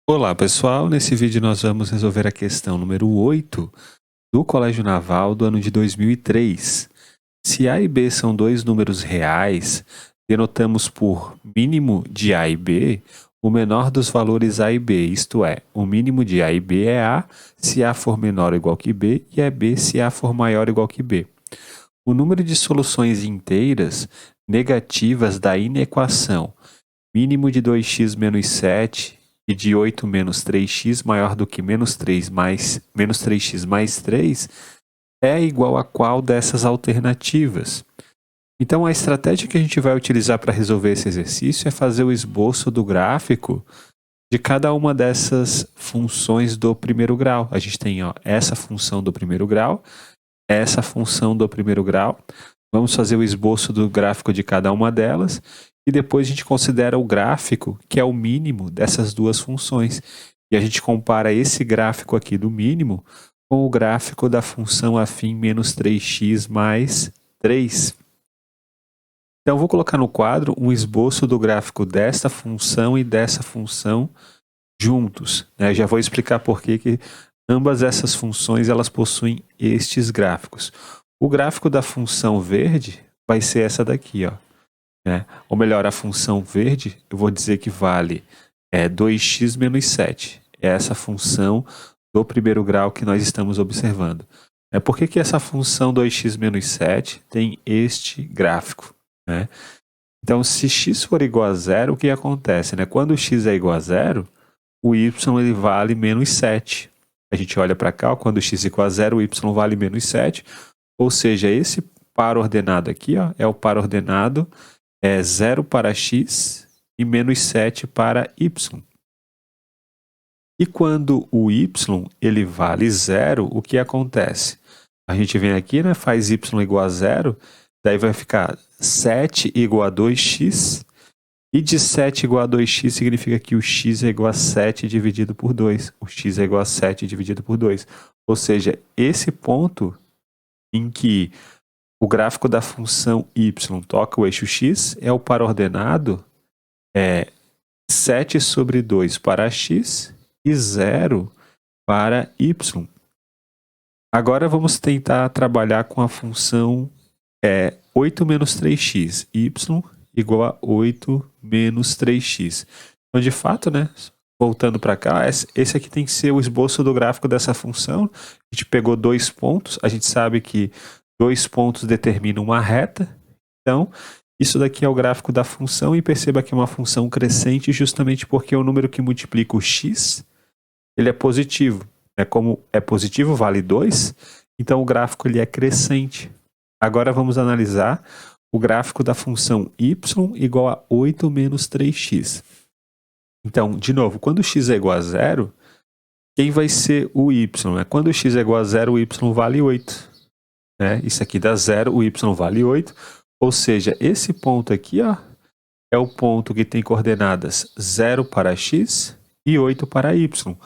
Olá pessoal, nesse vídeo nós vamos resolver a questão número 8 do Colégio Naval do ano de 2003. Se A e B são dois números reais, denotamos por mínimo de A e B o menor dos valores A e B, isto é, o mínimo de A e B é A se A for menor ou igual que B e é B se A for maior ou igual que B. O número de soluções inteiras negativas da inequação mínimo de 2x menos 7 e de 8 menos 3x maior do que menos 3x mais 3 é igual a qual dessas alternativas? Então, a estratégia que a gente vai utilizar para resolver esse exercício é fazer o esboço do gráfico de cada uma dessas funções do primeiro grau. A gente tem essa função do primeiro grau, essa função do primeiro grau. Vamos fazer o esboço do gráfico de cada uma delas e depois a gente considera o gráfico que é o mínimo dessas duas funções. E a gente compara esse gráfico aqui do mínimo com o gráfico da função afim menos 3x mais 3. Então, vou colocar no quadro um esboço do gráfico desta função e dessa função juntos. Já vou explicar por que ambas essas funções elas possuem estes gráficos. O gráfico da função verde vai ser essa daqui, ou melhor, a função verde, eu vou dizer que vale 2x menos 7. É essa função do primeiro grau que nós estamos observando. Por que essa função 2x menos 7 tem este gráfico? Então, se x for igual a zero, o que acontece? Quando x é igual a zero, o y ele vale menos 7. A gente olha para cá, quando x é igual a zero, o y vale menos 7. Ou seja, esse par ordenado aqui é o par ordenado 0 para x e menos 7 para y. E quando o y ele vale 0, o que acontece? A gente vem aqui, faz y igual a 0, daí vai ficar 7 igual a 2x, e de 7 igual a 2x significa que o x é igual a 7 dividido por 2. O x é igual a 7 dividido por 2. Ou seja, esse ponto em que o gráfico da função y toca o eixo x é o par ordenado 7 sobre 2 para x e 0 para y. Agora vamos tentar trabalhar com a função 8 menos 3x, y igual a 8 menos 3x. Então, de fato, voltando para cá, esse aqui tem que ser o esboço do gráfico dessa função. A gente pegou dois pontos, a gente sabe que dois pontos determinam uma reta. Então, isso daqui é o gráfico da função e perceba que é uma função crescente justamente porque o número que multiplica o x, ele é positivo. Como é positivo, vale 2, então o gráfico ele é crescente. Agora vamos analisar o gráfico da função y igual a 8 menos 3x. Então, de novo, quando x é igual a 0, quem vai ser o y? Quando x é igual a 0, o y vale 8. Isso aqui dá 0, o y vale 8. Ou seja, esse ponto aqui é o ponto que tem coordenadas 0 para x e 8 para y.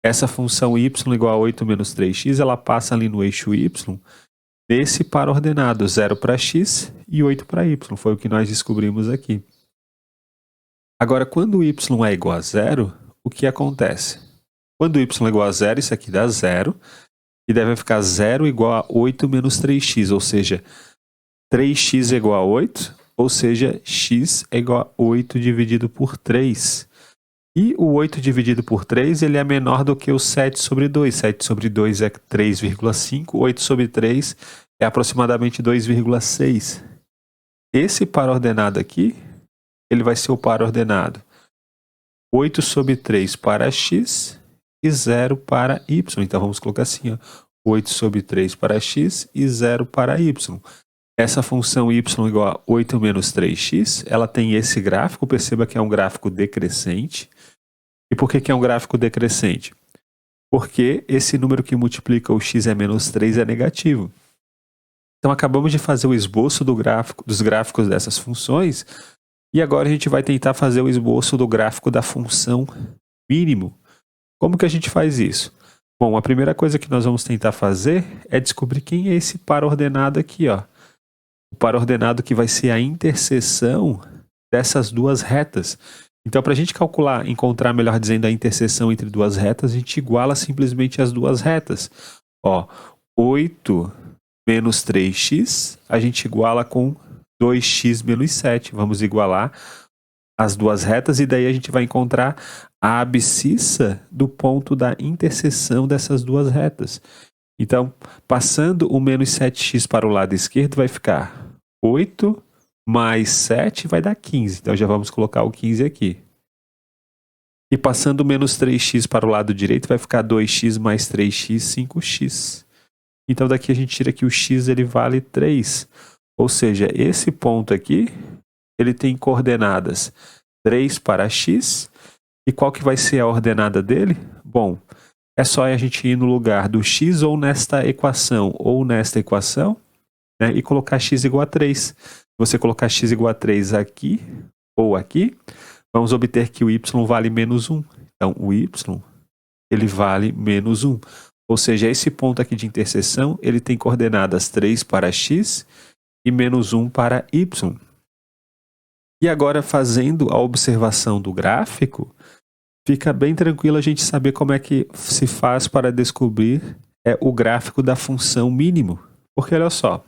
Essa função y igual a 8 menos 3x, ela passa ali no eixo y, nesse par ordenado 0 para x e 8 para y. Foi o que nós descobrimos aqui. Agora, quando o y é igual a 0, o que acontece? Quando o y é igual a 0, isso aqui dá 0, e deve ficar 0 igual a 8 menos 3x, ou seja, 3x é igual a 8, ou seja, x é igual a 8 dividido por 3. E o 8 dividido por 3 ele é menor do que o 7 sobre 2. 7 sobre 2 é 3,5, 8 sobre 3 é aproximadamente 2,6. Esse par ordenado aqui, ele vai ser o par ordenado 8 sobre 3 para x e 0 para y. Então vamos colocar assim, 8 sobre 3 para x e 0 para y. Essa função y igual a 8 menos 3x, ela tem esse gráfico, perceba que é um gráfico decrescente. E por que é um gráfico decrescente? Porque esse número que multiplica o x é menos 3 é negativo. Então acabamos de fazer o esboço dos gráficos dessas funções e agora a gente vai tentar fazer o esboço do gráfico da função mínimo. Como que a gente faz isso? Bom, a primeira coisa que nós vamos tentar fazer é descobrir quem é esse par ordenado aqui, O par ordenado que vai ser a interseção dessas duas retas. Então, para a gente calcular, encontrar, melhor dizendo, a interseção entre duas retas, a gente iguala simplesmente as duas retas. Ó, 8 menos 3x, a gente iguala com 2x menos 7. Vamos igualar as duas retas e daí a gente vai encontrar a abscissa do ponto da interseção dessas duas retas. Então, passando o menos 7x para o lado esquerdo, vai ficar 8 mais 7 vai dar 15. Então, já vamos colocar o 15 aqui. E passando o menos 3x para o lado direito, vai ficar 2x mais 3x, 5x. Então, daqui a gente tira que o x ele vale 3. Ou seja, esse ponto aqui, ele tem coordenadas 3 para x. E qual que vai ser a ordenada dele? Bom, é só a gente ir no lugar do x ou nesta equação, né, e colocar x igual a 3. Se você colocar x igual a 3 aqui ou aqui, vamos obter que o y vale menos 1. Então, o y ele vale menos 1. Ou seja, esse ponto aqui de interseção, ele tem coordenadas 3 para x e menos 1 para y. E agora, fazendo a observação do gráfico, fica bem tranquilo a gente saber como é que se faz para descobrir o gráfico da função mínimo. Porque, olha só,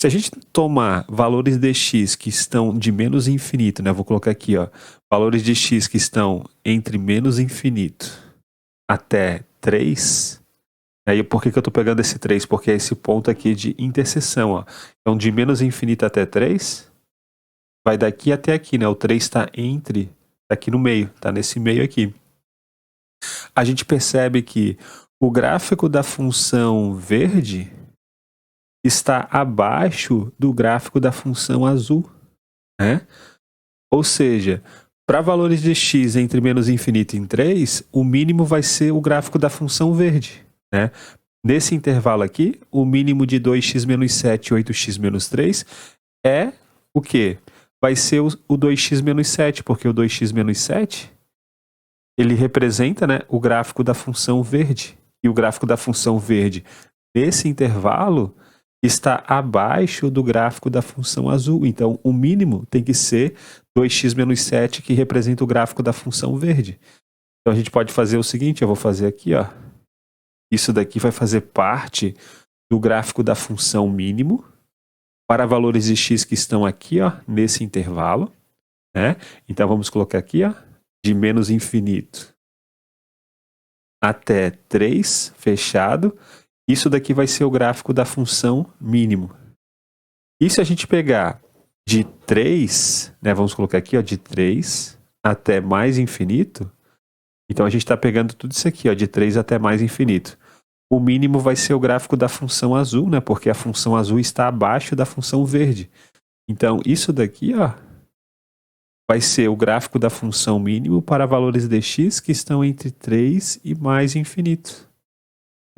se a gente tomar valores de x que estão de menos infinito, né? Vou colocar aqui, ó, valores de x que estão entre menos infinito até 3. Aí, por que eu estou pegando esse 3? Porque é esse ponto aqui de interseção. Ó. Então, de menos infinito até 3, vai daqui até aqui, né? O 3 está aqui no meio, está nesse meio aqui. A gente percebe que o gráfico da função verde está abaixo do gráfico da função azul, né? Ou seja, para valores de x entre menos infinito e 3, o mínimo vai ser o gráfico da função verde, né? Nesse intervalo aqui, o mínimo de 2x menos 7 e 8x menos 3 é o quê? Vai ser o 2x menos 7, porque o 2x menos 7 ele representa, né, o gráfico da função verde. E o gráfico da função verde nesse intervalo está abaixo do gráfico da função azul. Então, o mínimo tem que ser 2x menos 7, que representa o gráfico da função verde. Então, a gente pode fazer o seguinte, eu vou fazer aqui, ó. Isso daqui vai fazer parte do gráfico da função mínimo para valores de x que estão aqui, ó, nesse intervalo, né? Então, vamos colocar aqui, ó, de menos infinito até 3, fechado. Isso daqui vai ser o gráfico da função mínimo. E se a gente pegar de 3, né, vamos colocar aqui, ó, de 3 até mais infinito, então a gente está pegando tudo isso aqui, ó, de 3 até mais infinito. O mínimo vai ser o gráfico da função azul, né, porque a função azul está abaixo da função verde. Então, isso daqui, ó, vai ser o gráfico da função mínimo para valores de x que estão entre 3 e mais infinito,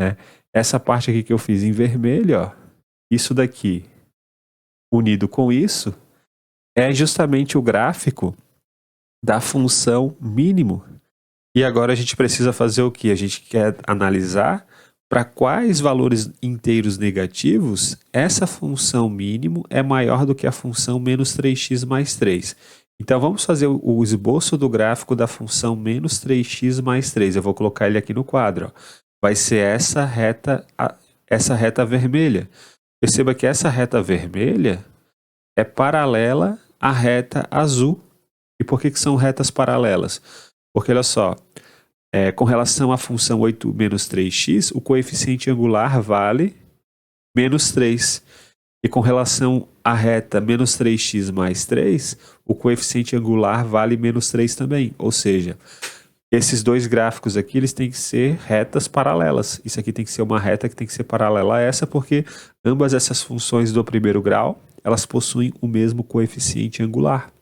né? Essa parte aqui que eu fiz em vermelho, ó, isso daqui unido com isso é justamente o gráfico da função mínimo. E agora a gente precisa fazer o que? A gente quer analisar para quais valores inteiros negativos essa função mínimo é maior do que a função menos 3x mais 3. Então vamos fazer o esboço do gráfico da função menos 3x mais 3. Eu vou colocar ele aqui no quadro, ó. Vai ser essa reta vermelha. Perceba que essa reta vermelha é paralela à reta azul. E por que são retas paralelas? Porque, olha só, com relação à função 8 menos 3x, o coeficiente angular vale menos 3. E com relação à reta menos 3x mais 3, o coeficiente angular vale menos 3 também. Ou seja, esses dois gráficos aqui, eles têm que ser retas paralelas. Isso aqui tem que ser uma reta que tem que ser paralela a essa, porque ambas essas funções do primeiro grau, elas possuem o mesmo coeficiente angular.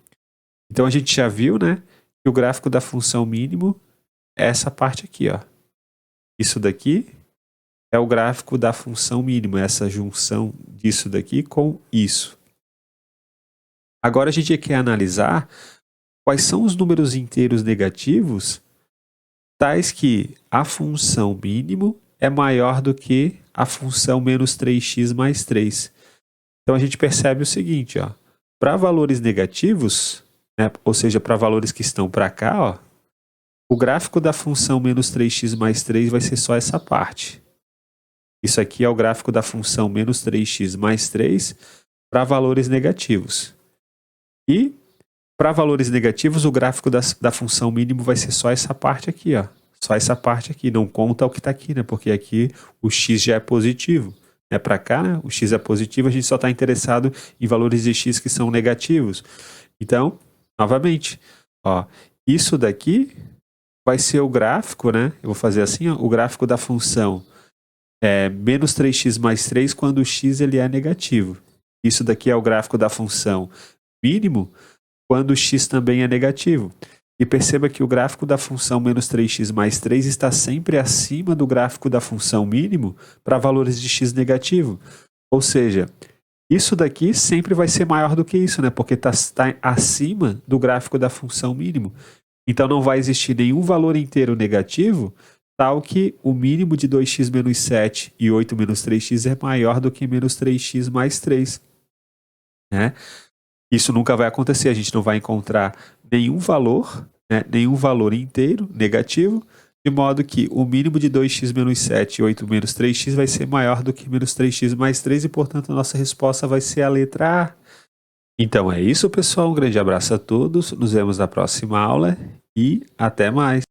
Então, a gente já viu, né, que o gráfico da função mínimo é essa parte aqui, ó. Isso daqui é o gráfico da função mínima, essa junção disso daqui com isso. Agora, a gente quer analisar quais são os números inteiros negativos tais que a função mínimo é maior do que a função menos 3x mais 3. Então, a gente percebe o seguinte, ó, para valores negativos, né? Ou seja, para valores que estão para cá, ó, o gráfico da função menos 3x mais 3 vai ser só essa parte. Isso aqui é o gráfico da função menos 3x mais 3 para valores negativos. E para valores negativos, o gráfico da função mínimo vai ser só essa parte aqui, ó. Só essa parte aqui, não conta o que está aqui, né? Porque aqui o x já é positivo. Né? Para cá, né? O x é positivo, a gente só está interessado em valores de x que são negativos. Então, novamente, ó, isso daqui vai ser o gráfico, né? Eu vou fazer assim, ó, o gráfico da função menos 3x mais 3 quando o x ele é negativo. Isso daqui é o gráfico da função mínimo quando o x também é negativo. E perceba que o gráfico da função menos 3x mais 3 está sempre acima do gráfico da função mínimo para valores de x negativo. Ou seja, isso daqui sempre vai ser maior do que isso, né? Porque está acima do gráfico da função mínimo. Então não vai existir nenhum valor inteiro negativo, tal que o mínimo de 2x menos 7 e 8 menos 3x é maior do que menos 3x mais 3. Né? Isso nunca vai acontecer, a gente não vai encontrar nenhum valor, né, nenhum valor inteiro negativo, de modo que o mínimo de 2x menos 7 e 8 menos 3x vai ser maior do que menos 3x mais 3 e, portanto, a nossa resposta vai ser a letra A. Então é isso, pessoal. Um grande abraço a todos, nos vemos na próxima aula e até mais.